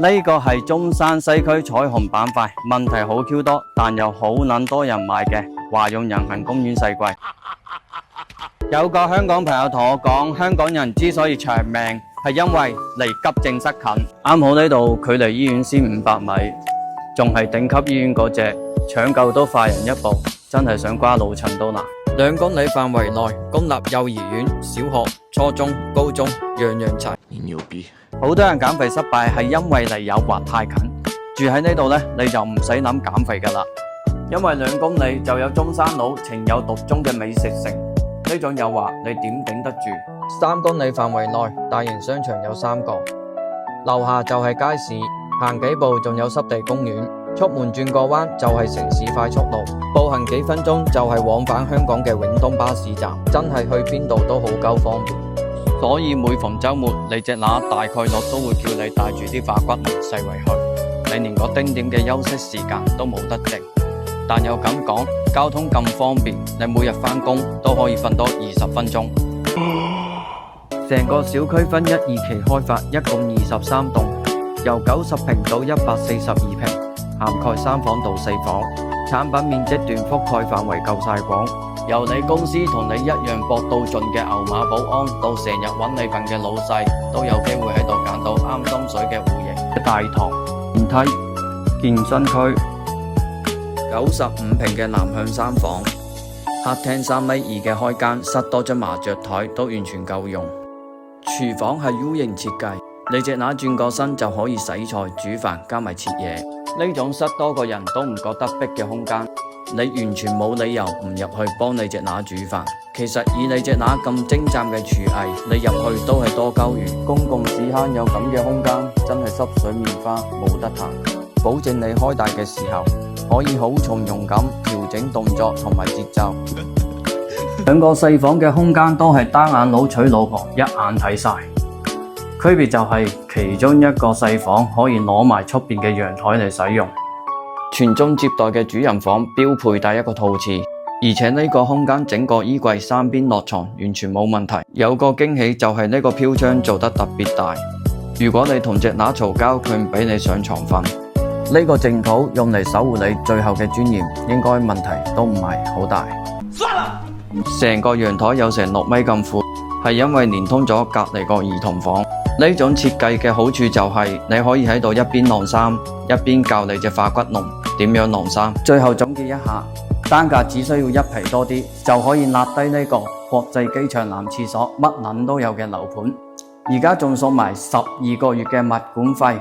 呢個係中山西區彩虹板塊，問題好 Q 多，但又好撚多人買嘅華潤人行公園世季。有個香港朋友同我講，香港人之所以長命，係因為離急症室近。啱好呢度距離醫院先500米，仲係頂級醫院嗰隻，搶救都快人一步，真係想瓜老襯都難。2公里範圍內，公立幼兒園、小學、初中、高中，樣樣齊。你牛逼！好多人減肥失敗係因為離誘惑太近，住喺呢度呢，你就唔使諗減肥噶啦，因為2公里就有中山路情有獨鍾嘅美食城，呢種誘惑你點頂得住？3公里範圍內，大型商場有3個，樓下就係街市，行幾步仲有濕地公園，出門轉個彎就係城市快速路，步行幾分鐘就係往返香港嘅永東巴士站，真係去邊度都好鳩方便。所以每逢周末，你隻乸大概率都會叫你帶住啲化骨龍細圍去，你連個丁點嘅休息時間都冇得剩。但又咁講，交通咁方便，你每日返工都可以瞓多20分鐘。成個小區分1、2期開發，一共23棟，由90平到142平，涵蓋3房到4房，產品面積段覆蓋範圍夠晒廣。由你公司同你一樣搏到盡嘅牛馬保安，到成日揾你份嘅老細，都有機會喺度揀到啱心水嘅戶型。大堂、電梯、健身區，95平嘅南向3房，客廳3米2嘅開間，塞多張麻雀台都完全夠用。廚房係 U 型設計，你隻乸轉個身就可以洗菜、煮飯加埋切嘢。呢種塞多個人都唔覺得逼嘅空間，你完全冇理由唔入去幫你隻乸煮飯。其實以你隻乸咁精湛嘅廚藝，你入去都係多鳩餘。公共屎坑有咁嘅空間，真係濕水棉花冇得彈。保證你開大嘅時候，可以好從容咁調整動作同埋節奏。2個細房嘅空間都係單眼佬娶老婆，一眼睇晒。區別就係其中一個細房可以攞埋出邊嘅陽台嚟使用。傳宗接代嘅主人房標配帶一個套廁，而且呢個空間整個衣櫃3邊落床完全冇問題。有個驚喜就係呢個飄窗做得特別大，如果你同隻乸嘈交，佢唔俾你上床瞓。呢個淨土用嚟守護你最後嘅尊嚴，應該問題都唔係好大。算啦，成個陽台有成6米咁闊，係因為連通咗隔籬個兒童房。呢種設計嘅好處就係你可以喺度一邊晾衫，一邊教你隻化骨龍點樣晾衫。最後總結一下，單價只需要1皮多啲，就可以揦低呢個國際機場男廁所乜撚都有嘅樓盤。而家仲送埋12個月嘅物管費。